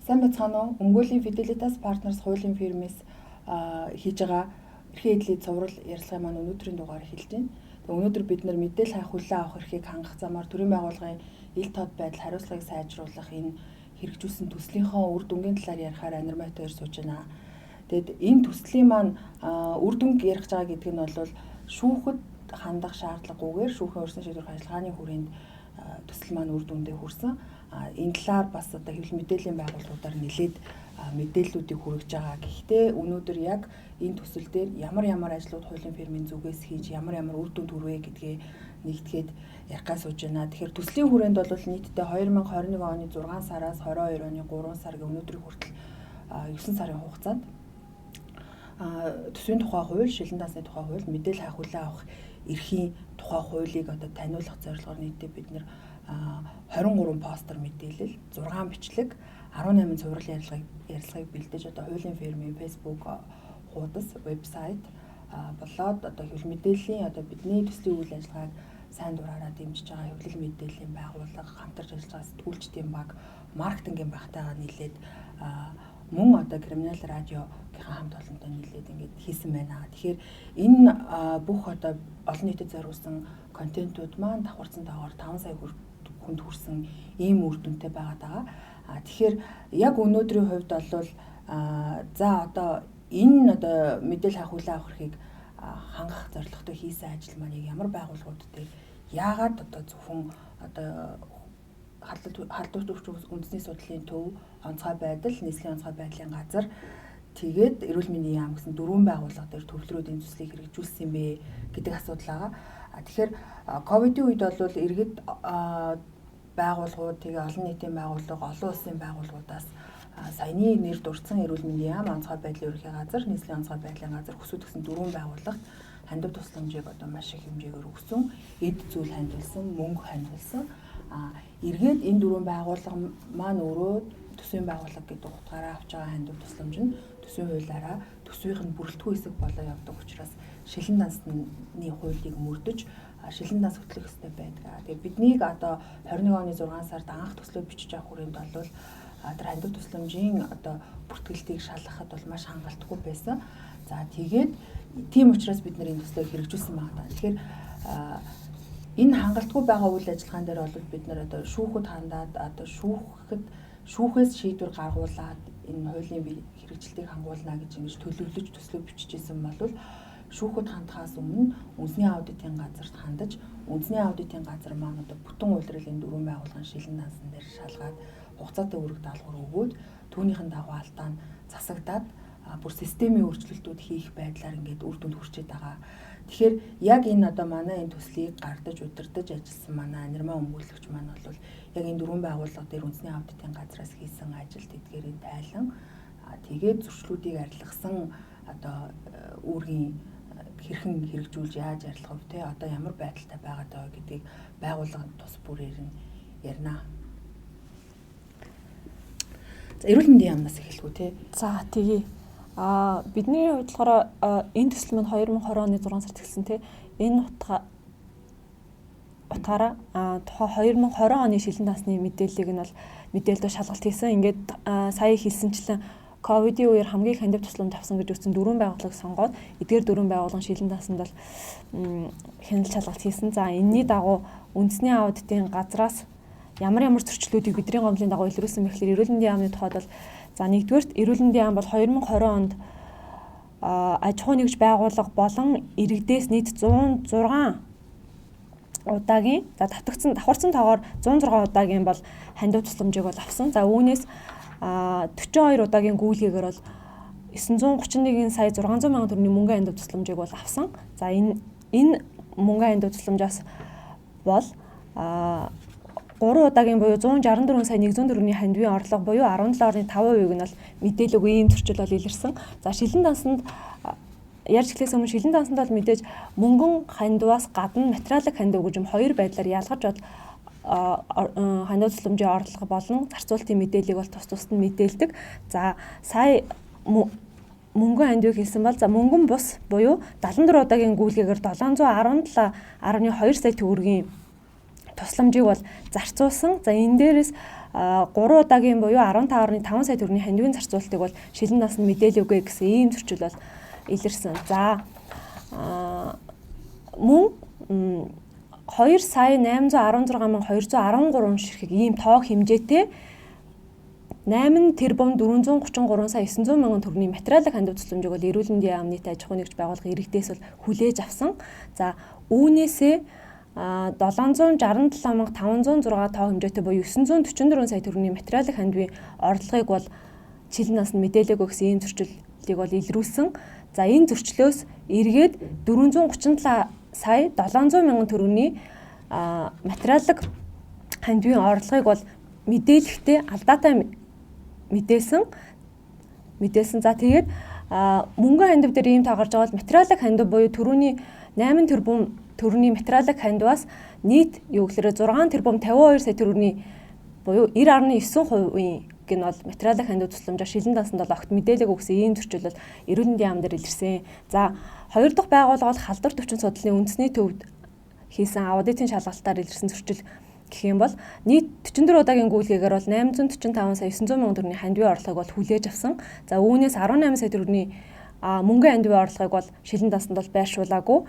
Сайн бацгаана уу? Өмгөөлийн Fidelitas Partners хуулийн фирмээс хийж байгаа эрхийн эдлийн цуврал ярилцлагын маань өнөөдрийн дугаар эхэлж байна. Тэгээ өнөөдөр бид нар мэдээлэл хайх хүлээн авах эрхийг хангах замаар төрийн байгууллагын ил тод байдал хариуцлагыг сайжруулах энэ хэрэгжүүлсэн төслийнхөө үр дүнгийн талаар ярихаар Анирмат хоёр сууж байна. Тэгэд энэ төслийн маань үр дүнг ярих байгаа гэдэг нь бол шүүхэд хандах шаардлагагүйгээр шүүхийн өрсөн шийдвэрх ажиллагааны хүрээнд төсөл маань үр дүндээ хүрсэн. Энэ талаар бас одоо хэвлэл мэдээллийн байгууллагуудаар нэлээд мэдээллүүдийг хүргэж байгаа. Гэхдээ өнөөдөр яг энэ төсөл дээр ямар ажлууд хуулийн фирмийн зүгээс хийж ямар үр дүнд хүрвэ гэдгээ нэгтгээд ярихгаас сууж байна. Тэгэхээр төслийн хүрээнд бол нийтдээ 2021 оны 6 сараас 22 оны 3 саргийн өнөөдрийг хүртэл 9 сарын хугацаанд төсвийн тухай хууль, шилэн дансны тухай хууль, мэдээлэл хайх хүлээн авах эрхийн тухай хуулийг одоо таниулах зорилгоор нийтдээ бид нэр 23 постэр мэдээлэл, 6 бичлэг, 18 цуврал ярилцлагыг бэлдэж одоо хуулийн фирмийн Facebook хуудас, вебсайт болоод одоо хэвлэл мэдээллийн одоо бидний төслийн үйл ажиллагааг сайн дураараа дэмжиж байгаа хэвлэл мэдээллийн байгууллага, хамтарч ажиллаж байгаа сэтгүүлчдийн баг, маркетингийн багтайгаа нийлээд мөн одоо криминал радиогийнхаа хамт олонтой нийлээд ингээд хийсэн байна. Тэгэхээр энэ бүх одоо олон нийтэд зориулсан контентууд маань давхарсан доогоор 5 сая хүнд хүрсэн ийм үр дүнтэй байгаад байгаа. Тэгэхээр яг өнөөдрийн хувьд бол за одоо энэ одоо мэдээлэл хайх хүлээн авах эрхийг хангах зорилготой хийсэн ажил маань ямар байгууллагууд дээр яагаад одоо зөвхөн одоо халдварт өвч үндэсний судлалын төв, онцгой байдал, нийслэлийн онцгой байдлын газар тэгээд эрүүл мэндийн яам гэсэн 4 байгууллага дээр төвлөрөөд энэ төслийг хэрэгжүүлсэн юм бэ гэдэг асуудал байгаа. Тэгэхээр ковидын үед бол иргэд байгууллагууд, тэгээ олон нийтийн байгууллага, олон улсын байгууллагуудаас саяны нэр дурдсан эрүүл мэндийн яам, онцгой байдлын ерөнхий газар, нийслэлийн онцгой байдлын газар хүсвэ гэсэн 4 байгууллагт хандив тусламжийг одоо маш их хэмжээгээр өгсөн, эд зүйл хандилсан, мөнгө хандилсан. Эргээд энэ 4 байгууллага маань өөрөө төсвийн байгууллага гэдэг утгаараа авч байгаа хандив тусламж нь төсвийн хуулиараа төсвийнх нь бүрэлдэхүүн хэсэг болоо явдаг учраас шилэн дансны хуулийг мөрдөж шилэн данс хөтлөх ёстой байдаг. Тэгээ биднийг одоо 21 оны 6 сард анх төслөө бичиж авах хүрээнд бол тэр хандив тусламжийн одоо бүртгэлтийг шалгахад бол маш хангалтгүй байсан. За тэгээд тийм учраас бид нар энэ төслийг хэрэгжүүлсэн байна. Тэгэхээр энэ хангалтгүй байгаа үйл ажиллагаан дээр бол бид нар одоо шүүхэд хандаад одоо шүүхээс шийдвэр гаргуулад энэ хуулийн хэрэгжилтийг хангуулна гэж ингэж төлөвлөж төслөө бичижсэн бол шүүхэд хандхаас өмнө үндэсний аудитын газарт хандаж үндэсний аудитын газар маань одоо бүтэн үйлрэл энэ 4 байгууллагын шилэн дансан дээр шалгаад хугацаатай үүрэг даалгавар өгөөд түүнийхэн дагуу алдаа нь засагдаад бүр системийн өөрчлөлтүүд хийх байдлаар ингээд үр дүнд хүрчээд байгаа. Тэгэхээр яг энэ одоо манай энэ төслийг гардаж удирдах ажилласан манай Анирмаа өмгөөлөгч маань бол яг энэ 4 байгууллага дээр үндэсний аудитын газраас хийсэн ажилд эдгээрийн тайлан тэгээд зөрчлүүдийг арилгасан одоо үүргийн хэрхэн хэрэгжүүлж яаж арилгах вэ те одоо ямар байдалтай байгаад байгаа гэдгийг байгууллагын тус бүрээр нь ярина. За эрүүл мэндийн яамнаас эхэлхүү те. За тэгье. Бидний хувьд болохоор энэ төсөл маань 2020 оны 6 сард эхэлсэн те. Энэ утгаараа тухай 2020 оны шилэн дансны мэдээллийг нь бол мэдээлэлд шалгалт хийсэн. Ингээд сая хэлсэнчлэн ковидын үеэр хамгийн хандив тусламж авсан гэж үздэн 4 байгууллага сонгоод эдгээр 4 байгууллагын шилэн дансанд бол хяналт шалгалт хийсэн. За энэний дагуу үндэсний аудитын газраас ямар зөрчлүүдийг бидний гомдлын дагуу илрүүлсэн мэхлээр эрүүл мэндийн яамны тухайд бол за нэгдүгээрт эрүүл мэндийн яам бол 2020 онд аж ахуй нэгж байгууллага болон иргэдээс нийт 106 удаагийн за давхарсан тоогоор 106 удаагийн бол хандив тусламжийг бол авсан. За үүнээс 42 удаагийн гүйлгээгээр бол 931 сая 600 мянган төгрөгийн мөнгөн хандив тусламжийг бол авсан. За энэ мөнгөн хандив тусламжаас бол 3 удаагийн буюу 164 сая 100 төгрөгийн хандивын орлого буюу 17.5% нь бол мэдээлэг ийм зөрчил бол илэрсэн. За шилэн дансанд ярьж эхлэхээс өмнө шилэн дансанд бол мэдээж мөнгөн хандиваас гадна материалын хандив гэж 2 байдлаар ялгаж бол хандив тусламжийн орлого болон зарцуулалтын мэдээллийг бол тус нь мэдээлдэг. За сая мөнгөн хандивыг хэлсэн бол за мөнгөн бус буюу 74 удаагийн гүйлгээгээр 717.2 сая төгрөгийн тусламжийг бол зарцуулсан. За энэ дээрээс 3 удаагийн буюу 15.5 сая төгрөгийн хандивын зарцуулалтыг бол шилэн насанд мэдээлэл өгье гэсэн ийм зөрчил бол илэрсэн. За мөн 2 сая 816,213 ширхэг ийм тоо хэмжээтэй 8 тэрбум 433 сая 900 мянган төгрөгийн материалын хандив тусламжийг бол эрүүл мэндийн яам нийт аж ахуйн нэгж байгууллага иргэдээс бол хүлээж авсан. За үүнээсээ 767,506 тоо хэмжээтэй буюу 944 сая төгрөгийн материалын хандивын орлогыг бол шилэн насанд мэдээлэл өгсөн ийм зөрчилийг бол илрүүлсэн. За энэ зөрчлөөс эргээд 437 сая 700 мянган төгрөгийн материалын хандивын орлогыг бол мэдээлэхдээ алдаатай мэдээлсэн. За тэгээд мөнгөн хандив дээр ийм таа гарч байгаа бол материалын хандив буюу түрүүний 8 тэрбум төгрөгийн материалын хандиваас нийт юу гэхээр 6 тэрбум 52 сая төгрөгийн буюу 90.9% гэн бол материалын хандив тусламжаар шилэн насанд бол огт мэдээлэл өгсөн ийм зөрчил бол эрүүл мэндийн яам дээр илэрсэн. За хоёр дахь байгууллага бол халдвар төвчин судлалын үндэсний төвд хийсэн аудитын шалгалтаар илэрсэн зөрчил гэх юм бол нийт 44 удаагийн гүйлгээгээр бол 845 сая 900 мянган төгрөгийн хандивын орлогыг бол хүлээж авсан. За үүнээс 18 сая төгрөгийн мөнгөн хандивын орлогыг бол шилэн насанд бол байршуулаагүй.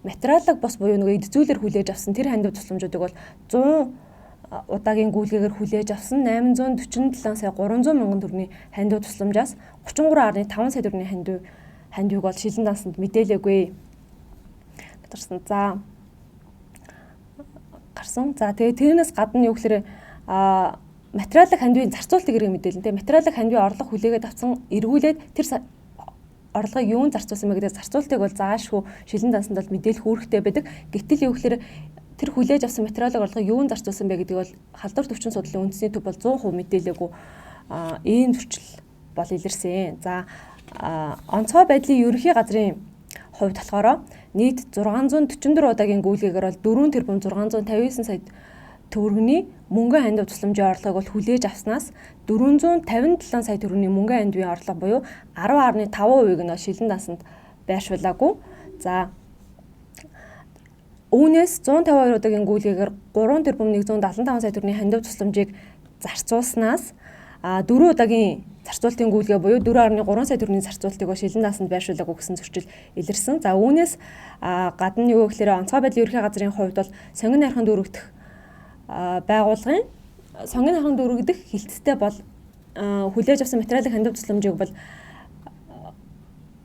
Материалыг бос буюу нөгөө эдзүүлэр хүлээж авсан тэр хандив тусламжуудыг бол 100 удаагийн гүйлгээгээр хүлээж авсан 847 сая 300 мянган төгрөгийн хандив тусламжаас 33.5 сая төгрөгийн хандивыг бол шилэн насанд мэдээлээгүй гарсан. За тэгээ тэрнээс гадна юу гэхээр материалын хандивын зарцуулалтыг хэрэг мэдээлэн. Тэгээ материалын хандивын орлого хүлээгээд авсан эргүүлээд тэр орлогыг юунд зарцуулсан бэ гэдэг зарцуулалтыг бол заашгүй шилэн насанд бол мэдээлэх үүрэгтэй байдаг. Гэтэл юу гэхээр тэр хүлээж авсан материалын орлогыг юунд зарцуулсан бэ гэдэг бол халдвар төвчин судлалын үндэсний төв бол 100% мэдээлээгүй ийм зөрчил бол илэрсэн. За онцгой байдлын ерөнхий газрын хувьд болохоор нийт 644 удаагийн гүйлгээгээр бол 4 тэрбум 659 сая төгрөгийн мөнгөн хандив тусламжийн орлогыг бол хүлээж авснаас 457 сая төгрөгийн мөнгөн хандивын орлого буюу 10.5%-ийг нь шилэн насанд байршуулаагүй. За үүнээс 152 удаагийн гүйлгээгээр 3 тэрбум 175 сая төгрөгийн хандив тусламжийг зарцуулснаас 4 удаагийн зарцуулалтын гүйлгээ буюу 4.3 сая төгрөгийн зарцуулалтыг бол шилэн насанд байршуулаагүй гэсэн зөрчил илэрсэн. За үүнээс гадна юу гэхээр онцгой байдлын ерөнхий газрын хувьд бол сонгон найрхан дүүрэгдэх байгууллагын сонгон найрхан дүүрэгдэх хилцтэй бол хүлээж авсан материалын хандив тусламжийг бол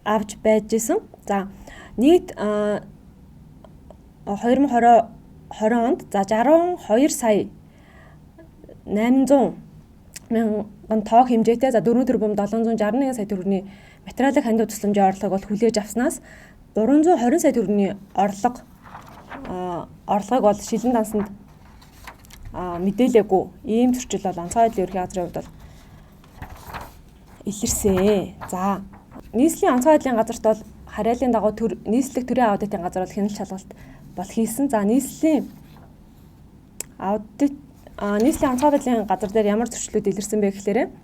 авч байж исэн. За нийт 2020 онд за 62 сая 800 мянган тоо хэмжээтэй за 4 тэрбум 761 сая төгрөгийн материалын хандив тусламжийн орлогыг бол хүлээж авснаас 320 сая төгрөгийн орлогыг бол шилэн насанд мэдээлээгүй ийм зөрчил бол онцгой байдлын ерөнхий газрын хувьд бол илэрсэн. За нийслэлийн онцгой байдлын газарт бол харьяалын дагуу нийслэлэг төрийн аудитын газар бол хяналт шалгалт бол хийсэн. За нийслэлийн онцгой байдлын газар дээр ямар зөрчлүүд илэрсэн бэ гэхээр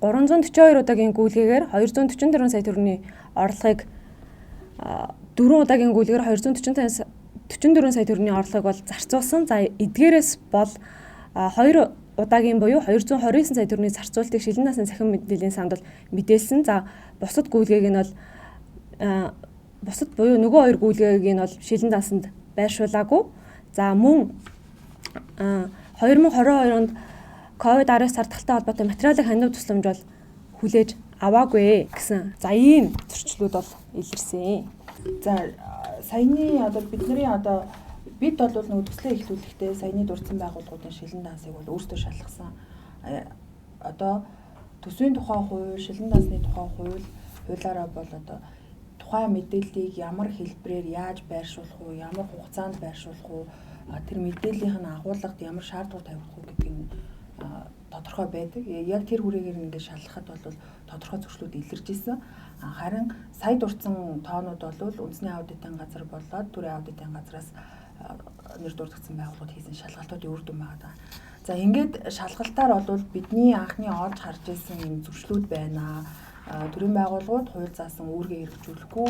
342 удаагийн гүйлгээгээр 244 сая төгрөгийн орлогыг 4 удаагийн гүйлгээр 244 сая төгрөгийн орлогыг бол зарцуулсан. За эдгээрээс бол 2 удаагийн буюу 229 сая төгрөгийн зарцуулалтыг шилэн насны цахим мэдээллийн санд бол мэдээлсэн. За бусад гүйлгээг нь бол бусад буюу нөгөө хоёр гүйлгээг нь бол шилэн насанд байршуулаагүй. За мөн 2022 онд COVID-19 сардгалтай холбоотой материалын хандив тусламж бол хүлээж аваагүй гэсэн. За ийм зөрчлүүд бол илэрсэн. За саяны бид бол нөгөө төслийн эхлүүлэхдээ саяны дурдсан байгууллагуудын шилэн дансыг бол өөрсдөө шалгасан. Төсвийн тухай хууль, шилэн дансны тухай хуулиараа бол тухайн мэдээллийг ямар хэлбэрээр яаж байршуулах уу, ямар хугацаанд байршуулах уу, тэр мэдээллийнх нь агуулгад ямар шаардлагууд тавих уу гэдэг нь тодорхой байдаг. Яг тэр хүрээгээр ингээд шалгахад бол тодорхой зөрчлүүд илэрж исэн. Харин сая дурдсан тоонууд бол үндэсний аудитын газар болоод төрийн аудитын газраас нэр дурдсан байгууллагууд хийсэн шалгалтуудын үр дүн байгаа. За ингээд шалгалтаар бол бидний анхны олж харж ирсэн юм зөрчлүүд байна. төрийн байгууллагууд хууль заасан үүргээ хэрэгжүүлэхгүй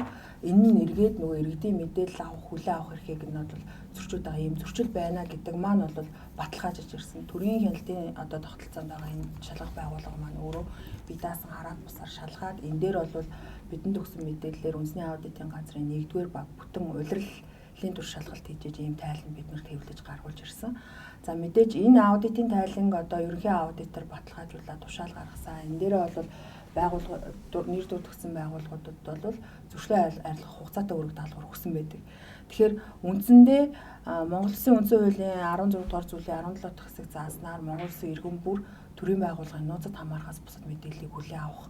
энэ нь эргээд нөгөө иргэдийн мэдээлэл авах хүлээн авах эрхийг нь бол зөрчиж байгаа юм зөрчил байна гэдэг маань бол баталгаажиж ирсэн. Төрийн хяналтын одоо тогтолцоонд байгаа энэ шалгах байгууллага маань өөрөө бие даасан хараат бусаар шалгаад энэ дээр бол бидэнд өгсөн мэдээллээр үндэсний аудитын газрын 1-р баг бүтэн улирлын түр шалгалт хийж ийм тайлан биднэрт хэвлэж гаргуулж ирсэн. За мэдээж энэ аудитын тайланг одоо ерөнхий аудитор баталгаажуулаад тушаал гаргасан. Энэ дээрээ бол байгууллага нэр дэвтгсэн байгууллагуудад бол зөвшөөрөл арилгах хугацаатай үүрэг даалгавар өгсөн байдаг. Тэгэхээр үндсэндээ Монгол Улсын үндсэн хуулийн 16 дугаар зүйлийн 17 дахь хэсэг зааснаар Монгол Улсын иргэн бүр төрийн байгууллагын нууцад хамаарахаас бусад мэдээллийг хүлээн авах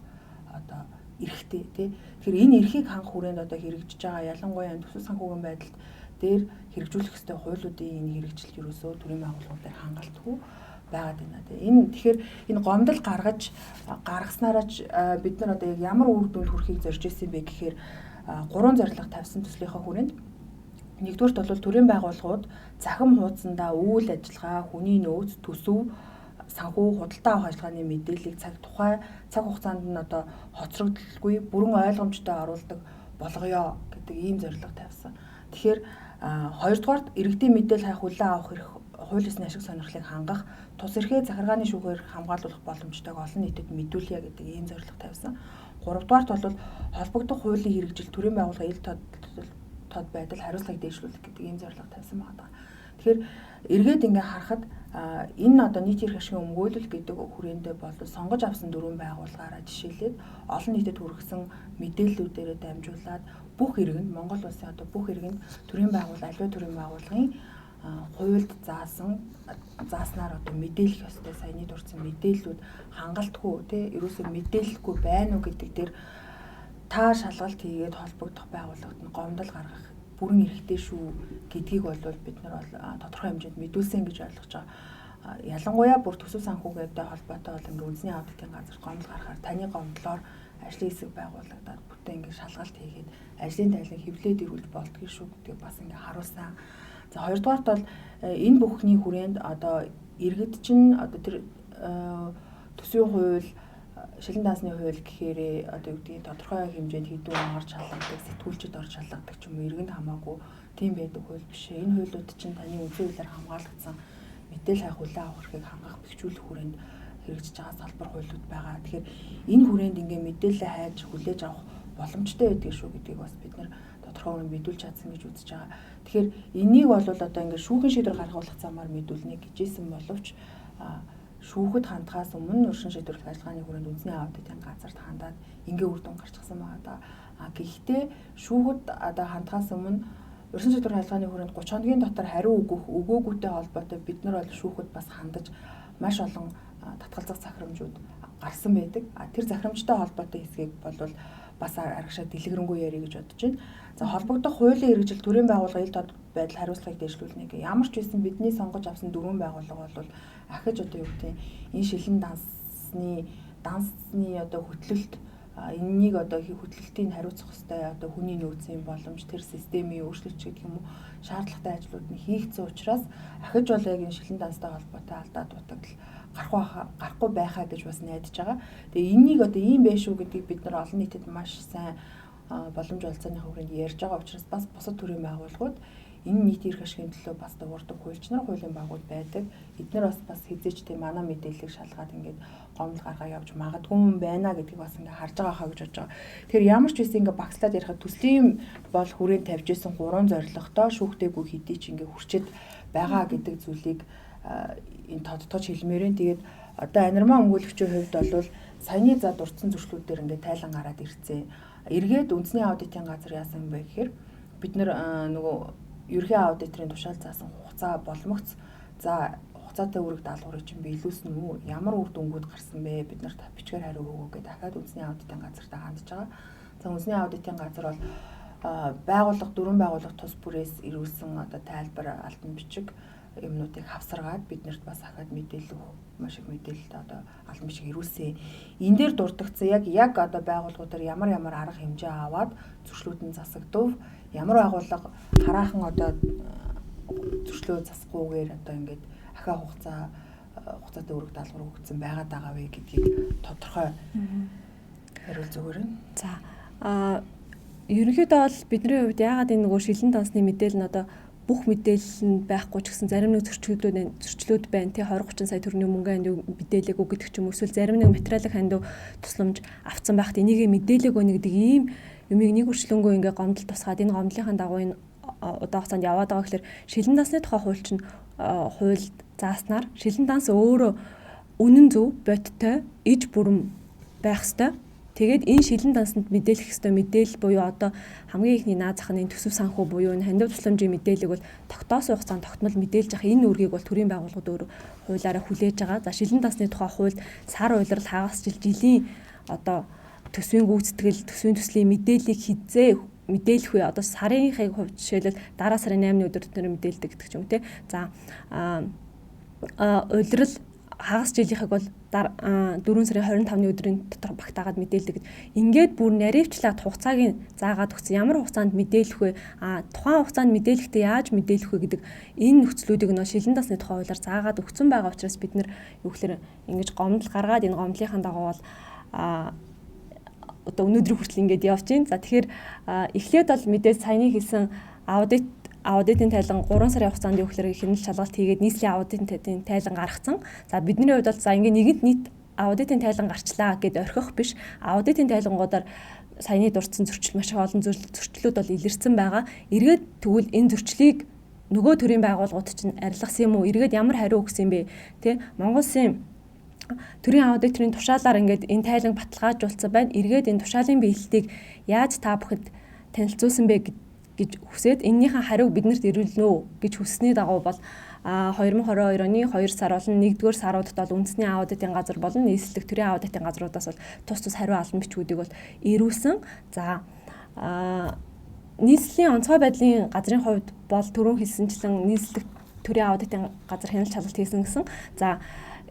одоо эрхтэй тий. Тэгэхээр энэ эрхийг хангах хүрээнд одоо хэрэгжиж байгаа ялангуяа төсөв санхүүгийн байдалд дээр хэрэгжүүлэх ёстой хуулиудын энэ хэрэгжилт ерөөсөө төрийн байгууллагуудаар хангалтгүй байгаад байна тий. Энэ тэгэхээр энэ гомдол гаргаснараа бид нар одоо яг ямар үр дүнд хүрэхийг зорж ирсэн бэ гэхээр 3 зорилго тавьсан төслийнхаа хүрээнд нэгдүгürt бол төрийн байгууллагууд захим хуудсандаа үйл ажиллагаа, хүний нөөц, төсөв, санхүү, худалдаа авах ажиллагааны мэдээллийг тухай цаг хугацаанд нь одоо хоцрогдолгүй бүрэн ойлгомжтой оруулдаг болгоё гэдэг ийм зорилго тавьсан. Тэгэхээр хоёрдугаарт иргэдийн мэдээлэл хайх хүлээн авах эрх хууль ёсны ашиг сонирхлыг хангах, тус эрхээ захиргааны шүүхээр хамгаалуулах боломжтойг олон нийтэд мэдүүлье гэдэг ийм зорилго тавьсан. Гуравдугаарт бол холбогдох хуулийн хэрэгжил төрийн байгууллага ил тод байдал хариуцлагыг дэвшүүлэх гэдэг ийм зорилго тавьсан байна. Тэгэхээр эргээд ингээ харахад энэ одоо нийт эрх ашигын өмгөөлөл гэдэг хүрээндээ бол сонгож авсан 4 байгууллагаараа жишээлээд олон нийтэд хүргэсэн мэдээллүүдээрээ дамжуулаад бүх иргэнд Монгол улсын одоо бүх иргэнд төрийн байгууллага аливаа төрийн байгууллагын хуульд зааснаар одоо мэдээлэх ёстой саяны дурдсан мэдээллүүд хангалтгүй тий ерөөсөө мэдээлэхгүй байна уу гэдэг дээр та шалгалт хийгээд холбогдох байгууллагад нь гомдол гаргах бүрэн эрхтэй шүү гэдгийг бол бид нар бол тодорхой хэмжээнд мэдүүлсэн гэж ойлгож байгаа. Ялангуяа бүр төсөв санхүүгээтэй холбоотой бол ингээ үндэсний аудитын газар гомдол гаргахаар таны гомдлоор ажлын хэсэг байгуулагдаад бүтэн ингээ шалгалт хийгээд ажлын тайлыг хэвлээд ирүүлж болдгийг шүү гэдгийг бас ингээ харуулсан. За хоёрдугаарт бол энэ бүхний хүрээнд одоо иргэд чинь одоо тэр төсвийн хууль шилэн даасны хууль гэхээр одоо юу гэдгийг тодорхой хэмжээнд хэдүүн орж шалгадаг, сэтгүүлчд орж шалгадаг ч юм уу иргэнд хамаагүй тийм байдаг хууль биш. Энэ хуулиуд чинь таны үндсэн хуулиар хамгаалагдсан мэдээлэл хайх хүлээн авах эрхийг хангах бэхжүүлэх хүрээнд хэрэгжиж байгаа салбар хуулиуд байгаа. Тэгэхээр энэ хүрээнд ингээ мэдээлэл хайж хүлээж авах боломжтой байдаг шүү гэдгийг бас бид нар тодорхой хэмжээнд мэдүүлж чадсан гэж үзэж байгаа. Тэгэхээр энийг бол одоо ингээ шүүхийн шийдвэр гаргуулах замаар мэдүүлнэ гэжсэн боловч шүүхэд хандхаас өмнө урьдчилан шийдвэрлэх ажиллагааны хүрээнд үндэсний аудитын газарт хандаад ингээ үр дүн гарчихсан байгаа да. Гэхдээ шүүхэд одоо хандхаас өмнө урьдчилан шийдвэрлэх ажиллагааны хүрээнд 30 хоногийн дотор хариу өгөөгүйтэй холбоотой бид нар бол шүүхэд бас хандаж маш олон татгалзах захирамжууд гарсан байдаг. Тэр захирамжтай холбоотой хэсгийг бол бас аргашаа дэлгэрэнгүй ярих гэж бодож байна. За холбогдох хуулийн хэрэгжил төрийн байгууллага ил тод байдал хариуцлагыг дэвшүүлнэ гэх. Ямар ч байсан бидний сонгож авсан 4 байгууллага бол ахиж одоо юу гэдэг энэ шилэн дансны одоо хөтлөлт энэнийг одоо хөтлөлтийг хариуцах хэвээр одоо хүний нөөцийн боломж тэр системийн өөрчлөлт гэдэг юм уу шаардлагатай ажлууд нь хийгдсэн учраас ахиж бол яг энэ шилэн данстай холбоотой алдаа дутагдал гарахгүй байхаа гэж бас найдаж байгаа. Тэгээ энийг одоо ийм байх шүү гэдгийг бид нар олон нийтэд маш сайн боломж олцооны хүрээнд ярьж байгаа учраас бас бусад төрлийн байгууллагууд энэ нийт эрх ашигын төлөө бас дуурдаг хуульчнар хуулийн байгуул байдаг. Эдгээр бас хизээч тийм манай мэдээллийг шалгаад ингээд гомдол гаргаа явж магадгүй юм байна гэдгийг бас ингээд харж байгаа хаа гэж бодож байгаа. Тэгэхээр ямар ч үсэн ингээд багцлаад ярихад төслийн бол хүрээнд тавьж исэн 3 зорилготой шүүхтэйгүй хэдий ч ингээд хүрчээд байгаа гэдэг зүйлийг энэ тодтогч хэлмээрэн. Тэгээд одоо анирмаа өмгөөлөгчийн хувьд бол саяны за дурдсан зөрчлүүдээр ингээд тайлан гараад ирцээ. Эргээд үндэсний аудитын газар яасан бэ гэхээр бид нар нөгөө ерхий аудиторын тушаал заасан хугацаа боломогц за хугацаатай үүрэг даалгаврыг чинь биелүүлсэн үү? Ямар үр дүнгууд гарсан бэ? Бид нарт бичгээр хариу өгөө гэдэг дахиад үндэсний аудитын газартаа хандж байгаа. За үндэсний аудитын газар бол байгууллага 4 байгууллага тус бүрээс ирүүлсэн одоо тайлбар алтан бичиг юмнуудыг хавсаргаад биднэрт бас ахаад мэдээлэл маш их мэдээлэлтэй одоо алтан бичиг ирүүлсэн. Энэ дээр дурдгдсан яг одоо байгууллагуудаар ямар арга хэмжээ аваад зөрчлүүд нь засагдав. Ямар байгууллага хараахан одоо зөрчлөө засахгүйгээр одоо ингээд ахаа хугацаатай үүрэг даалгавар өгсөн байгаад байгаа вэ гэдгийг тодорхой Хариул зүгээр нь. За ерөнхийдөө бол бидний хувьд яагаад энэ нөгөө шилэн дансны мэдээлэл нь одоо бүх мэдээлэл нь байхгүй ч гэсэн зарим нэг зөрчлүүд байна. Тэ 20-30 сая төгрөгийн мөнгөнд мэдээлээгүй гэдэг ч юм уу. Эсвэл зарим нэг материалын хандив тусламж авцсан байхад энийг мэдээлээгүй нэг гэдэг ийм юмыг нэг үрчлөнгөө ингээ гомдол тусгаад энэ гомдлынхаа дагуу энэ удаан хугацаанд яваад байгаа гэхээр шилэн дансны тухай хууль чинь хуульд зааснаар шилэн данс өөрөө үнэн зөв бодтой иж бүрэн байх ёстой. Тэгээд энэ шилэн дансанд мэдээлэх ёстой мэдээлэл буюу одоо хамгийн ихний наад зах нь төсөв санхүү буюу энэ хандив тусламжийн мэдээллийг бол тогтоосон хугацаанд тогтмол мэдээлж авах энэ үүргийг бол төрийн байгууллагууд өөрөө хуулиараа хүлээж байгаа. За шилэн дансны тухай хуульд сар улирал хагас жилийн одоо төсвийн гүйцэтгэл, төсвийн төслийн мэдээллийг хизээ мэдээлэх үе одоо сарынхыг хувьд жишээлбэл дараа сарын 8-ны өдөр дотор мэдээлдэг гэдэг ч юм те. За улирал хагас жилийнхыг бол 4 сарын 25-ны өдрийн дотор багтаагаад мэдээлдэг. Ингээд бүр наривчлаад хугацааг заагаад өгсөн. Ямар хугацаанд мэдээлэх вэ? Тухайн хугацаанд мэдээлэхдээ яаж мэдээлэх вэ гэдэг энэ нөхцлүүдийг нөө шилэн дасны тухай хуулиар заагаад өгсөн байгаа учраас бид нар юу гэхээр ингэж гомдол гаргаад энэ гомдлынхаа дагуу бол одоо өнөөдрийн хүртэл ингэж явж байна. За тэгэхээр эхлээд бол мэдээж саяны хэлсэн аудитын тайлан 3 сарын хугацаанд юу гэхээр хяналт шалгалт хийгээд нийслэлийн аудитын тайлан гаргацсан. За бидний хувьд бол за ингээ нэгэнд нийт аудитын тайлан гарчлаа гэд орхих биш. Аудитын тайлангуудаар саяны дурдсан зөрчил маш олон зөрчлүүд бол илэрсэн байгаа. Эргээд тэгвэл энэ зөрчлийг нөгөө төрийн байгууллагууд чинь арилгасан юм уу? Эргээд ямар хариу өгсөн бэ? Тэ Монгол Улсын төрийн аудиторын тушаалаар ингээд энэ тайлан баталгаажуулсан байна. Эргээд энэ тушаалын биелэлтийг яаж та бүхэнд танилцуулсан бэ гэж хүсээд эннийхэн хариуг биднэрт ирүүлнэ гэж хүссний дагуу бол 2022 оны 2 сар болон 1-р саруудад бол үндэсний аудитын газар болон нийслэлдэх төрийн аудитын газруудаас бол тус хариу албан бичгүүдийг бол ирүүлсэн. За нийслэлийн онцгой байдлын газрын хувьд бол түрүүн хэлсэнчлэн нийслэлдэх төрийн аудитын газар хяналт шалгалт хийсэн гэсэн. За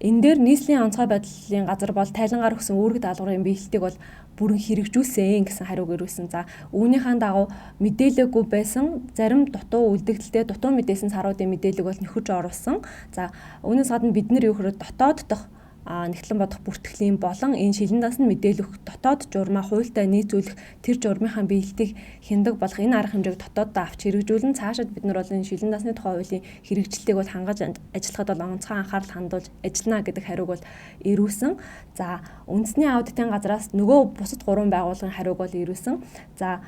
энэ дээр нийслэлийн онцгой байдлын газар бол тайлангаар өгсөн үүрэг даалгаврын биелэлтийг бол бүрэн хэрэгжүүлсэн гэсэн хариуг ирүүлсэн. За үүнийхэн дагуу мэдээлэггүй байсан зарим дутуу үлдэгдэлтэй дутуу мэдээсэн саруудын мэдээлэг бол нөхөж оруулсан. За үүнээс гадна бид нар юу гэхээр дотоод дахь нэгтлэн бодох бүртгэлийн болон энэ шилэн дасны мэдээлэх дотоод журмаа хуультай нийцүүлэх тэр журмынхаа биелэлтийг хяндаг болох энэ арга хэмжээг дотооддоо авч хэрэгжүүлэн цаашид бид нар бол энэ шилэн дасны тухай хуулийн хэрэгжилтийг бол хангаж ажиллахад бол онцгой анхаарал хандуулж ажиллана гэдэг хариуг бол ирүүлсэн. За үндэсний аудитын газраас нөгөө бусад 3 байгууллагын хариуг бол ирүүлсэн. За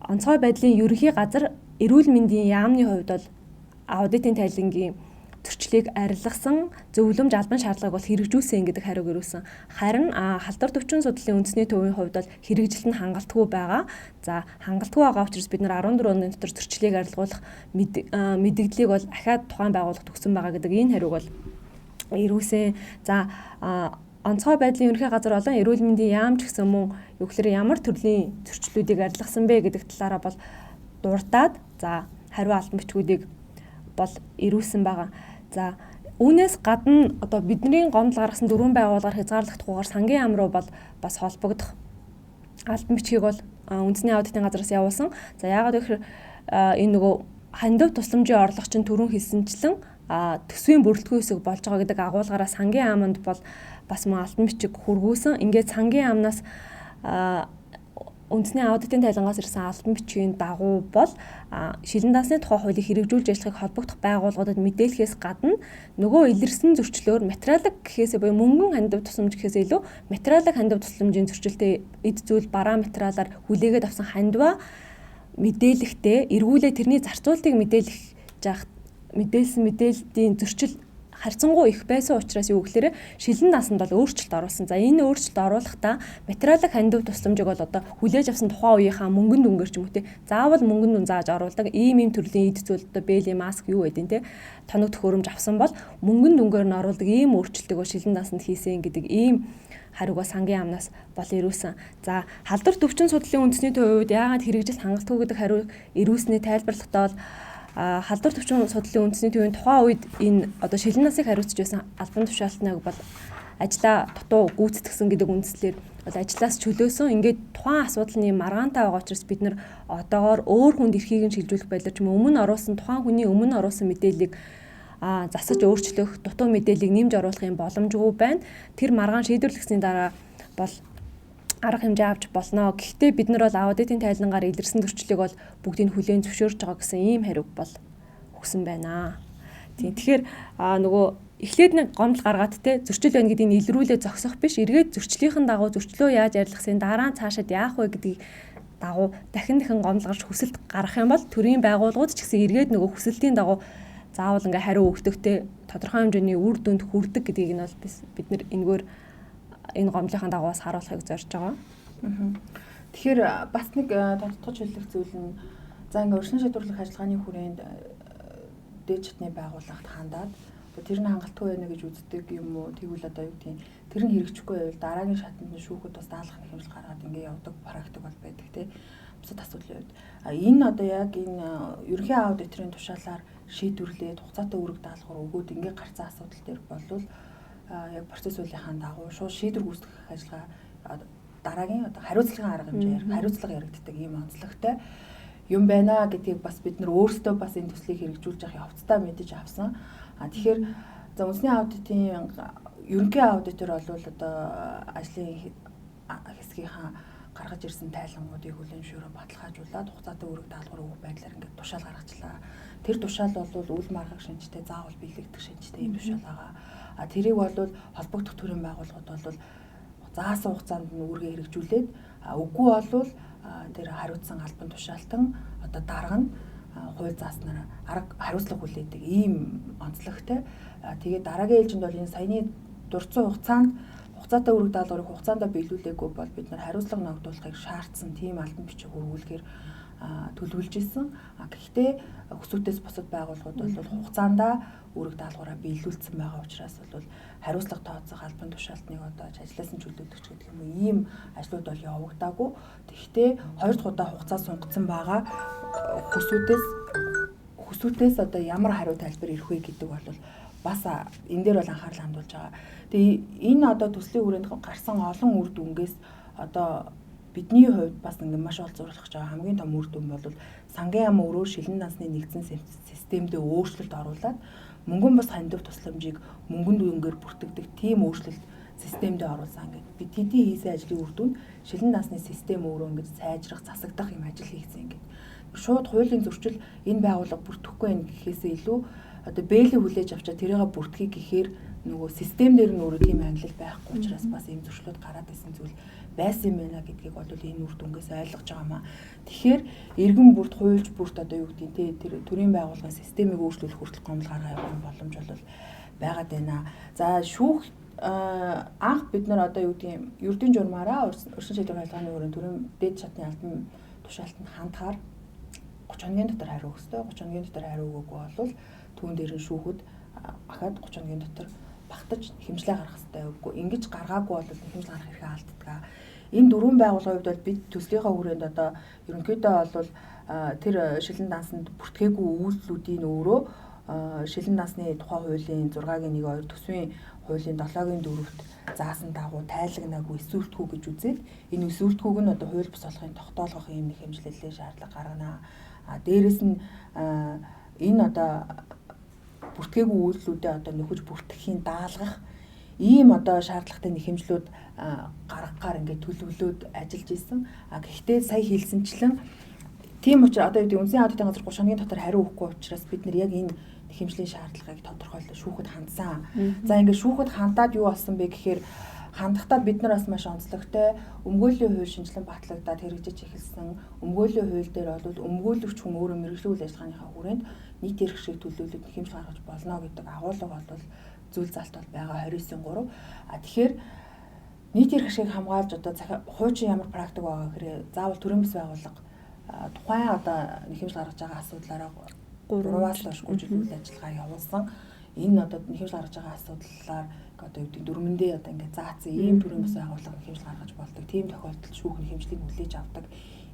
онцгой байдлын ерөнхий газар эрүүл мэндийн яамны хувьд бол аудитын тайлангийн зөрчлийг арилгасан зөвлөмж албан шаардлагыг бол хэрэгжүүлсэн гэдэг хариуг ирүүлсэн. Харин халдвар төвчин судлалын үндэсний төвийн хувьд бол хэрэгжилт нь хангалтгүй байгаа. За хангалтгүй байгаа учраас бид нар 14 өдрийн дотор зөрчлийг арилгуулах мэдээллийг бол ахаад тухайн байгууллагт өгсөн байгаа гэдэг энэ хариуг бол ирүүлсэн. За онцгой байдлын ерөнхий газар болон эрүүл мэндийн яам ч гэсэн мөн юу гэхээр ямар төрлийн зөрчлүүдийг арилгасан бэ гэдэг талаараа бол дурдаад за хариу албан бичгүүдийг бол ирүүлсэн байгаа. За үүнээс гадна одоо бидний гомдол гаргасан 4 байгууллагаар хязгаарлагдахгүйгээр сангийн яам руу бол бас холбогдох албан бичгийг бол үндэсний аудитын газраас явуулсан. За яагаад гэвэл энэ нөгөө хандив тусламжийн орлого чинь түрүүн хэлсэнчлэн төсвийн бүрэлдэхүүн хэсэг болж байгаа гэдэг агуулгаараа сангийн яамд бол бас мөн албан бичиг хүргүүлсэн. Ингээд сангийн яамнаас үндэсний аудитын тайлангаас ирсэн албан бичгийн дагуу бол шилэн дасны тухай хуулийг хэрэгжүүлж ажиллахыг холбогдох байгууллагуудад мэдээлэхээс гадна нөгөө илэрсэн зөрчлөөр материалын гэхээсээ буюу мөнгөн хандив тусламж гэхээс илүү материалын хандив тусламжийн зөрчилтэй эд зүйл бараа материалаар хүлээгээд авсан хандиваа мэдээлэхдээ эргүүлээ тэрний зарцуултыг мэдээлсэн мэдээллийн зөрчил харьцангуй их байсан учраас юу гэхээр шилэн насанд бол өөрчлөлт оруулсан. За энэ өөрчлөлт оруулахдаа материалын хандив тусламжийг бол одоо хүлээж авсан тухайн үеийнхаа мөнгөн дүнгээр ч юм уу те заавал мөнгөн дүн зааж оруулдаг ийм төрлийн эд зүйл одоо бэйли маск юу гэдэг те тоног төхөөрөмж авсан бол мөнгөн дүнгээр нь оруулдаг ийм өөрчлөлтийг бол шилэн насанд хийсэн гэдэг ийм хариугаа сангийн яамнаас бол ирүүлсэн. За халдвар төвчин судлалын үндэсний төвийн хувьд яагаад хэрэгжилт хангалтгүй гэдэг хариу ирүүлсний тайлбарлахдаа бол халдвар төвчин судлалын үндэсний төвийн тухайн үед энэ одоо шилэн насыг хариуцж байсан албан тушаалтныг бол ажлаа дутуу гүйцэтгсэн гэдэг үндслээр бол ажлаас чөлөөсөн. Ингээд тухайн асуудал нь маргаантай байгаа учраас бид нар одоогоор өөр хүнд эрхийг нь шилжүүлэх байдлаар ч өмнө оруулсан тухайн хүний өмнө оруулсан мэдээллийг засаж өөрчлөх дутуу мэдээллийг нэмж оруулахын боломжгүй байна. Тэр маргаан шийдвэрлэгсний дараа бол арга хэмжээ авч болно. Гэхдээ бид нар бол аудитын тайлангаар илэрсэн зөрчлийг бол бүгдийг хүлээн зөвшөөрж байгаа гэсэн ийм хариу бол өгсөн байна. Тийм. Тэгэхээр нөгөө эхлээд нэг гомдол гаргаад те зөрчил байна гэдгийг илрүүлээ зогсох биш. Эргээд зөрчлийнхэн дагуу зөрчлөө яаж арилгахын дараа цаашаад яах вэ гэдгийг дагуу дахин гомдол гарч хүсэлт гаргах юм бол төрийн байгууллагууд ч гэсэн эргээд нөгөө хүсэлтийн дагуу заавал ингээ хариу өгдөгтэй тодорхой хэмжээний үр дүнд хүрдэг гэдгийг нь бол бид нар энэгээр энэ гомдлынхаа дагуу бас харуулахыг зорж байгаа. Тэгэхээр бас нэг тодтогч хэлэх зүйл нь за ингээ урьдчилан шийдвэрлэх ажиллагааны хүрээнд дээд чатны байгууллагт хандаад тэр нь хангалтгүй байна гэж үздэг юм уу? Тэгвэл одоо юу гэдгийг тэр нь хэрэгжихгүй байвал дараагийн шатанд нь шүүхэд бас даалгах нэхэмжил гаргаад ингээ явдаг практик бол байдаг тий. Бусад асуудлын үед энэ одоо яг энэ ерөнхий аудиторын тушаалаар шийдвэрлээд хугацаатай үүрэг даалгавар өгөөд ингээ гарцсан асуудал дээр болвол яг процесс үйлийнхаа дагуу шууд шийдвэр гүйцэтгэх ажиллагаа дараагийн одоо хариуцлагын арга хэмжээр хариуцлага яригддаг ийм онцлогтой юм байна гэдгийг бас бид нар өөрсдөө бас энэ төслийг хэрэгжүүлж явах явцдаа мэдэж авсан. Тэгэхээр за үндэсний аудитын ерөнхий аудитор бол одоо ажлын хэсгийнхаа гаргаж ирсэн тайлангуудыг хүлээн зөвшөөрөө баталгаажуулаад хугацаатай үүрэг даалгавар өгөх байдлаар ингээд тушаал гаргачлаа. Тэр тушаал бол үйл маргах шинжтэй заавал биелэгдэх шинжтэй юм тушаал байгаа. Тэрийг бол холбогдох төрийн байгууллагууд бол заасан хугацаанд нь үүргээ хэрэгжүүлээд үгүй бол тэр хариуцсан албан тушаалтан одоо дарга нь хууль зааснаар арга хариуцлага хүлээдэг ийм онцлогтой. Тэгээд дараагийн ээлжинд бол энэ саяны дурдсан хугацаатай үүрэг даалгаврыг хугацаанд биелүүлээгүй бол бид нар хариуцлага ногдуулахыг шаардсан тийм албан бичиг хөрвүүлэхээр төлөвлөж исэн. Гэхдээ хүсвэтээс бусад байгууллагууд бол хугацаанд үүрэг даалгавраа биелүүлсэн байгаа учраас бол хариуцлага тооцох албан тушаалтныг одоо ажилласан чөлөөтөгч гэдэг юм уу ийм ажлууд бол явагдаагүй. Тэгэхдээ 2 дахь удаа хугацаа сунгацсан байгаа хүсвэтээс одоо ямар хариу тайлбар ирэх вэ гэдэг бол бас энэ дээр бол анхаарал хандуулж байгаа. Тэгээ энэ одоо төслийн хүрээнд гарсан олон үр дүнгээс одоо бидний хувьд бас ингэ маш ол зурлах байгаа хамгийн том үр дүн бол сангийн ам өрөө шилэн дансны нэгдсэн системдээ өөрчлөлт оруулаад мөнгөн бус хандив тусламжийг мөнгөн дүнгээр бүртгэдэг тийм өөрчлөлт системдээ оруулсан гэдэг. Бид хэдий хийсэн ажлын үр дүнд шилэн дансны систем өөрөө ингэж сайжрах, засагдах юм ажил хийсэн гэдэг. Шууд хуулийн зөрчил энэ байгууллага бүртгэхгүй байх гэхээсээ илүү одоо бэлэг хүлээж авчаа тэрийгэ бүртгэе гэхээр нөгөө систем дээр нь өөрөө тийм ангилал байхгүй учраас бас ийм зөрчлүүд гараад исэн зүйл байсан юм байна гэдгийг бол энэ үр дүнгээс ойлгож байгаа маа. Тэгэхээр иргэн бүрт хуульч бүрт одоо юу гэдэг нь тэр төрийн байгууллагын системийг өөрчлөх хүртэл гомдол гаргаа явах боломж бол байгаад байна. За шүүх анх бид нар одоо юу гэдэг нь ердийн журмаараа урьдчилан шийдвэрлэх ажиллагааны хүрээнд төрийн дээд чатны албан тушаалтанд хандахаар 30 хоногийн дотор хариу өгөх ёстой. 30 хоногийн дотор хариу өгөөгүй бол түүн дээр нь шүүхэд ахаад 30 хоногийн дотор багтаж хэмжлээ гаргах хэрэгтэй үгүй. Ингэж гаргаагүй бол хэмжлээ гаргах хэрэг алддаг. Энэ дөрвөн байгууллагын хувьд бол бид төслийнхаа хүрээнд одоо ерөнхийдөө бол тэр шилэн дансанд бүртгээгүй үйлдэлүүдийн өөрөө шилэн дансны тухай хуулийн 6-гийн 1-2 төсвийн хуулийн 7-гийн 4-т заасан дагуу тайлагнаагүй эсвэртгүү гэж үзээд энэ эсвэртгүүг нь одоо хууль бус болгохын тогтоолгох юм нэг хэмжлэлээ шаардлага гаргана. Дээрээс нь энэ одоо бүртгээгүй үйлдэлүүдэд одоо нөхөж бүртгэхийн даалгах ийм одоо шаардлагатай нэхэмжлүүд гаргахаар ингээд төлөвлөөд ажиллаж исэн. Гэхдээ сая хэлсэнчлэн тийм учраас одоо үндэсний аудитын газар 30 хоногийн дотор хариу өгөхгүй учраас бид нар яг энэ нэхэмжлийн шаардлагыг тодорхойлж шүүхэд хандсан. За ингээд шүүхэд хандаад юу болсон бэ гэхээр хандахдаа бид нар бас маш онцлогтой өмгөөллийн хууль шинжилэн батлагдаад хэрэгжиж эхэлсэн. Өмгөөллийн хууль дээр бол өмгөөлөгч хүн өөрөө мэргэжлийн үйл ажиллагааныхаа хүрээнд нийт эрх шиг төлөвлөлт нэхэмж гаргаж болно гэдэг агуулга бол зүйл залт бол байгаа 29.3. Тэгэхээр нийт эрх шиг хамгаалж одоо хуучин ямар практик байгаа гэхээр заавал төрийн бас байгууллага тухайн одоо нэхэмж гаргаж байгаа асуудлаараа 3-аас доош үйл ажиллагаа явуулсан. Энэ одоо нэхэмж гаргаж байгаа асуудлаар одоо юу гэдэг дөрмөндөө одоо ингээд заацсан ийм төрлийн бас байгууллага нэхэмж гаргаж болдог. Тийм тохиолдолд шүүх нэхэмжлийг хүлээж авдаг.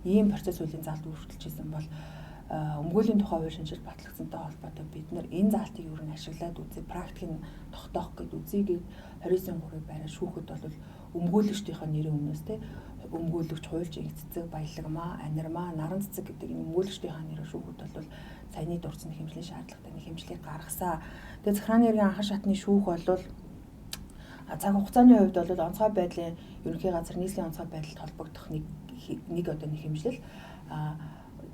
Ийм процесс үеийн залт үргэлжилжсэн бол өмгөөлийн тухай хууль шинжилж батлагдсантай холбоотой бид нар энэ залтыг юу н ашиглаад үзье, практикийг тогтоох гэдэг үзье. 29.3-ыг барай шүүхэд бол өмгөөлөгчдийнхээ нэрийн өмнөөс те өмгөөлөгч, хуульч, цэцэг, баялагмаа, анирмаа, наран цэцэг гэдэг энэ өмгөөлөгчдийнхээ нэрээр шүүхэд бол саяны дурдсан хэмжлийн шаардлагатай нэг хэмжлийг гаргасан. Тэгээ захиргааны эргийн анхан шатны шүүх бол Цаг хугацааны хувьд бол онцгой байдлын ерөнхий газар нийслэлийн онцгой байдалд холбогдох нэг одоо нэг хэмжлэл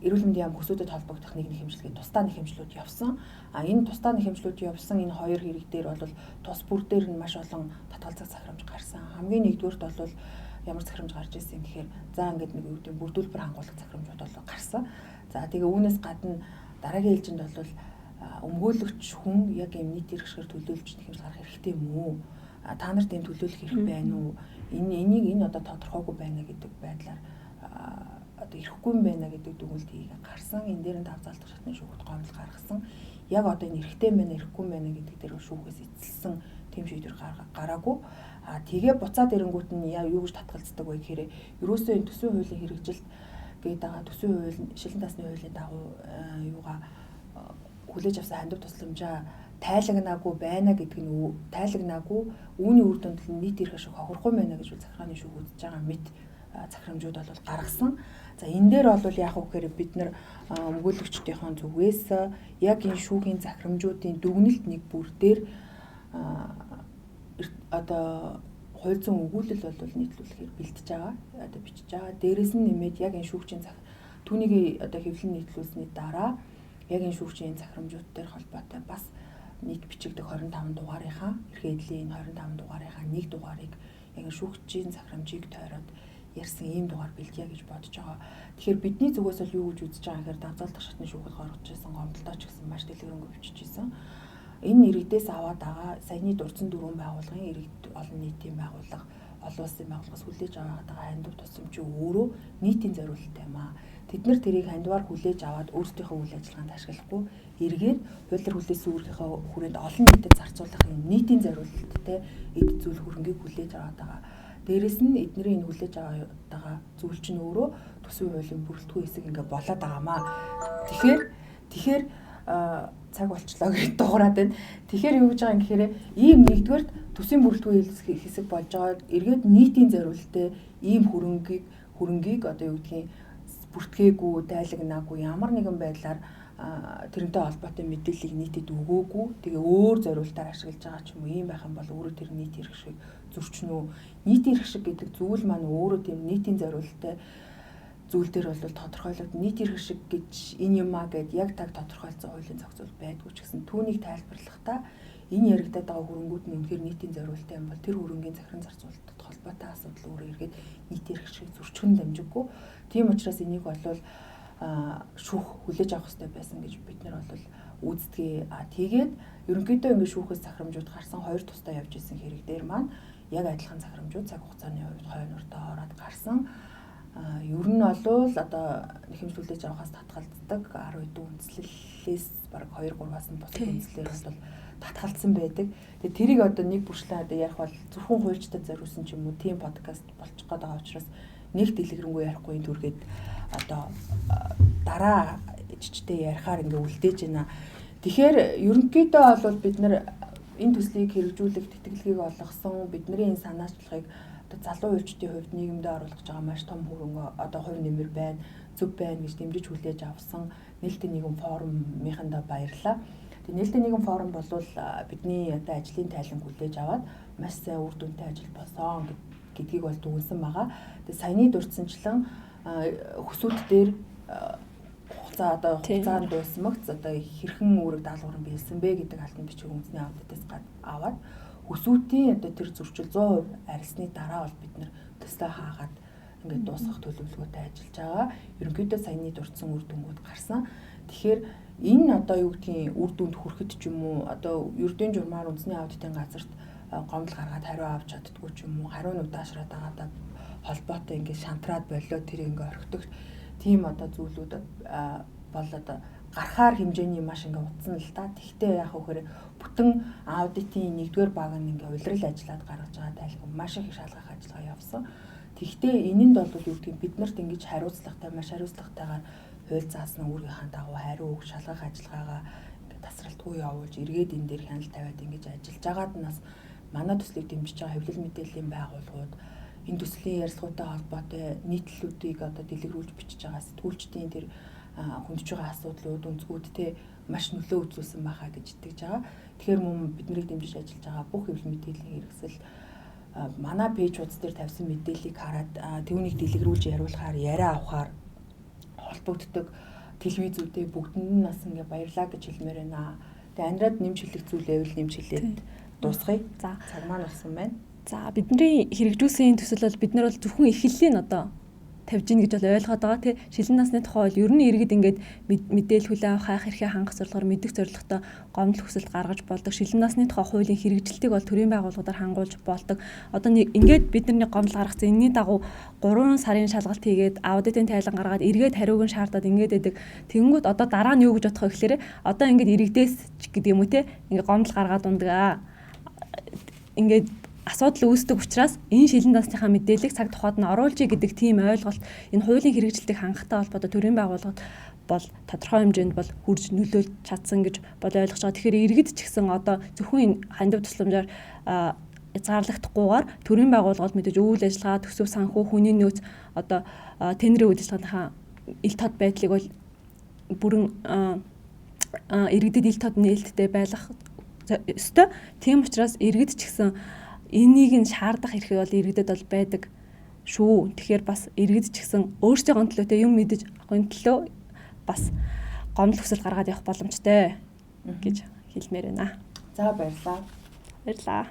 эрүүл мэндийн яам хөсүүдэд холбогдох нэг хэмжлэгээ тусдаа нэг хэмжлүүд явсан. Энэ тусдаа нэг хэмжлүүд явсан энэ хоёр хэрэг дээр бол тус бүр дээр нь маш олон татгалзах захирамж гарсан. Хамгийн нэгдүгээрт бол ямар захирамж гарч ирсэн гэхээр за ингээд нэг юу гэдэг бүрдүүлбэр хангуулах захирамжууд бол гарсан. За тэгээ үүнээс гадна дараагийн ээлжинд бол өмгөөлөгч хүн яг юм нийт хэрэгшгээр төлөөлж нэг хэмжил гарах хэрэгтэй юм уу? Та нарт энэ төлөөлөх хэрэг байна уу? Энэ одоо тодорхойгүй байна гэдэг байдлаар одоо ирэхгүй юм байна гэдэг дүгнэлтийг гарсан. Энэ дээр нь давзаалтах шатны шүүхт гомдол гаргасан. Яг одоо энэ эрэхтэй юм байна, ирэхгүй юм байна гэдэг дээр шүүхээс эцэлсэн тэм шийдвэр гараагүй. Тэгээ буцаад ирэнгүүт нь юу гэж татгалздаг вэ гэхээр ерөөсөө энэ төсвийн хуулийн хэрэгжилт гэдэг байгаа төсвийн хууль, шилэн тасны хуулийн дагуу юугаа хүлээж авсан хандив тусламжаа тайлагнаагүй байна гэдэг нь тайлагнаагүй үүний үр дүнд нь нийт эрх ашиг хохирохгүй байна гэж захиргааны шүүх үзэж байгаа мэт захирамжууд бол гаргасан. За энэ дээр бол яах вэ гэхээр бид нар өмгөөлөгчдийн зүгээс яг энэ шүүхийн захирамжуудын дүгнэлт нэг бүр дээр одоо хууль зүйн өгүүлэл бол нийтлүүлэхээр бэлтэж байгаа. Одоо бичиж байгаа. Дээрээс нь нэмээд яг энэ шүүгчийн түүнийг одоо хэвлэн нийтлүүлсэний дараа яг энэ шүүгчийн захирамжууд дээр холбоотой бас нийт бичигдэх 25 дугаарынхаа эрхээ эдлийн 25 дугаарынхаа нэг дугаарыг яг энэ шүүгчийн захирамжийг тойроод ярьсан ийм дугаар бэлтгийе гэж бодож байгаа. Тэгэхээр бидний зүгээс бол юу гэж үзэж байгаа гэхээр давзаалтах шатны шүүхэд гаргаж ирсэн гомдолтой ч гэсэн маш дэлгэрэнгүй бичижсэн. Энэ иргэдээс аваад байгаа саяны дурдсан дөрвөн байгууллагын иргэд олон нийтийн байгууллага, олон улсын байгууллагаас хүлээж аваад байгаа хандив тусламж өөрөө нийтийн зориулалттай юм аа. Тэд нар тэрийг хандиваар хүлээж аваад өөрсдийнхөө үйл ажиллагаанд ашиглахгүй эргээд хуулиар хүлээсэн үүргийнхээ хүрээнд олон нийтэд зарцуулах юм нийтийн зориулалттай эд зүйл хөрөнгийг хүлээж аваад байгаа. Дээрээс нь эднэрийн энэ хүлээж аваад байгаа зүйл чинь өөрөө төсвийн хуулийн бүрэлдэхүүн хэсэг ингээ болоод байгаамаа. Тэгэхээр цаг болчлоо гэж дуурайд байна. Тэгэхээр юу гэж байгаа юм гэхээр ийм нэгдүгээр төсвийн бүрэлдэхүүн хэсэг болж байгаа эргээд нийтийн зориулалттай ийм хөрөнгийг одоо юу гэдгийг бүртгээгүй, дайлагнаагүй ямар нэгэн байдлаар тэрнтэй холбоотой мэдээллийг нийтэд өгөөгүй. Тэгээ өөр зориулалтаар ашиглаж байгаа ч юм уу ийм байх юм бол өөрөө тэр нийт эрх шиг зөрчнө үү? Нийт эрх шиг гэдэг зүйл маань өөрөө тийм нийтийн зориулалттай зүйл дээр бол тодорхойлоод нийт эрх шиг гэж энэ юм аа гэд яг таг тодорхойлцсон хуулийн зохицуул байдгүй ч гэсэн түүнийг тайлбарлахдаа энэ яригадаад байгаа хөрөнгүүд нь үнэхээр нийтийн зориулалттай юм бол тэр хөрөнгийн захиран зарцуулалтад холбоотой асуудал өөрөө эргээд нийт эрх шиг зөрчгөн дамжиггүй. Тийм учраас энийг бол шүүх хүлээж авах хэрэгтэй байсан гэж бид нар бол үздгээ. Тэгээд ерөнхийдөө ингэ шүүхээс захирамжууд гарсан хоёр тусдаа явж исэн хэрэг дээр маань яг адилхан захирамжууд цаг хугацааны хувьд хойнортой ороод гарсан. Ер нь бол одоо нэхэмжлүүлж авахаас татгалздаг 10 хэдэн үндслэлээс бараг 2-3-аас нь бусад үндслэлээр бол татгалзсан байдаг. Тэгээ тэрийг одоо нэг бүрчлэн одоо ярих бол зөвхөн хуульчдад зориулсан ч юм уу тийм подкаст болчих гээд байгаа учраас нэг дэлгэрэнгүй ярихгүй энэ түргээд одоо дараа жижигтэй ярихаар ингээ үлдээж байна. Тэгэхээр ерөнхийдөө бол бид нар энэ төслийг хэрэгжүүлэх тэтгэлгийг олгосон бидний энэ санаачлагыг одоо залуу хуульчдын хувьд нийгэмдээ оруулах байгаа маш том хөрөнгө одоо хувь нэмэр байна, зөв байна гэж дэмжиж хүлээж авсан нээлттэй нийгэм форумынхандаа баярлалаа. Тэгээ нээлттэй нийгэм форум бол бидний одоо ажлын тайлан хүлээж аваад маш сайн үр дүнтэй ажил болсон гэдгийг бол дүгнсэн байгаа. Тэгээ саяны дурдсанчлан хөсүүд дээр хугацаанд дуусмагц одоо хэрхэн үүрэг даалгавар биелсэн бэ гэдэг алтан бичиг үндэсний аудитээс аваад хөсүүдийн одоо тэр зөрчил 100% арилсны дараа бол бид нэр төсөө хаагаад ингээд дуусгах төлөвлөгөөтэй ажиллаж байгаа. Ерөнхийдөө саяны дурдсан үр дүнгууд гарсан. Тэгэхээр энэ одоо юу гэдгийг үр дүнд хүрэхэд ч юм уу одоо ердийн журмаар үндэсний аудитын газарт гомдол гаргаад хариу авч чаддгүй ч юм уу хариу нь удаашраад байгаадаа холбоотой ингээд шантраад болоо тэр ингээд орхидог тийм одоо зүйлүүд бол одоо гарахаар хэмжээний маш ингээд утсан л та. Тэгтээ яах вэ гэхээр бүтэн аудитын нэгдүгээр баг нь ингээд улирал ажиллаад гаргаж байгаа тайлбар маш их шалгах ажиллагаа явсан. Тэгтээ энэнд бол юу гэдгийг бид нарт ингэж хариуцлагатай маш хариуцлагатайгаар хууль заасан үүргийнхаа дагуу хариу өгөх шалгах ажиллагаагаа ингээд тасралтгүй явуулж эргээд энэ дээр хяналт тавиад ингэж ажиллаж байгаад нас манай төслийг дэмжиж байгаа хэвлэл мэдээллийн байгууллагууд энэ төслийн ярилцлагатай холбоотой нийтлэлүүдийг одоо дэлгэрүүлж бичиж байгаа сэтгүүлчдийн тэр хөндөж байгаа асуудлууд, өнцгүүд те маш нөлөө үзүүлсэн байхаа гэж итгэж байгаа. Тэгэхээр мөн биднийг дэмжиж ажиллаж байгаа бүх хэвлэл мэдээллийн хэрэгсэл манай пэйжуудс дээр тавьсан мэдээллийг хараад түүнийг дэлгэрүүлж яриулахаар, яриа авахаар холбогддог телевизүүдээ бүгдэнд нь бас ингээ баярлаа гэж хэлмээр байна. Тэгээ Андрад нэмж хэлэх зүйл байвал нэмж хэлээд дуусгая. За цаг маань болсон байна. За бидний хэрэгжүүлсэн төсөл бол бид нар бол зөвхөн эхлэлийн одоо тавьж гин гэж бол ойлгоод байгаа тий. Шилэн насны тухай бол ер нь иргэд ингээд мэдээлэл хүлээн авах хайх эрхээ хангах зорилгоор мэдих зорилготой гомдол хүсэлт гаргаж болдог. Шилэн насны тухай хуулийн хэрэгжилтийг бол төрийн байгууллагуудаар хангуулж болдог. Одоо ингээд бид нарны гомдол гаргацсан энэний дагуу 3 сарын шалгалт хийгээд аудитын тайлан гаргаад эргээд хариуг нь шаардаад ингээд байдаг. Тэгэнгүүт одоо дараа нь юу гэж бодох вэ гэхээр одоо ингээд иргэдээс гэдэг юм уу тий. Ингээд гомдол гаргаад ундаг. Ингээд асуудал үүсдэг учраас энэ шилэн насныхаа мэдээллийг цаг тухайд нь оруулжий гэдэг тийм ойлголт энэ хуулийн хэрэгжилтийг хангахтай холбоотой төрийн байгууллагад бол тодорхой хэмжээнд бол хурж нөлөөлж чадсан гэж бол ойлгож байгаа. Тэгэхээр иргэд ч гэсэн одоо зөвхөн энэ хандив тусламжаар хязгаарлагдахгүйгээр төрийн байгууллагад мэдээж үйл ажиллагаа, төсөв санхүү, хүний нөөц одоо тендерийн үйл ажиллагааныхаа ил тод байдлыг бол бүрэн иргэдэд ил тод нээлттэй байлгах ёстой. Тийм учраас иргэд ч гэсэн энийг нь шаардах хэрэг бол иргэдэд бол байдаг шүү. Тэгэхээр бас иргэд ч гэсэн өөрсдийн төлөөтэй юм мэдэж авахын төлөө бас гомдол хүсэл гаргаад явах боломжтой гэж хэлмээр байна. За баярлалаа. Баярлалаа.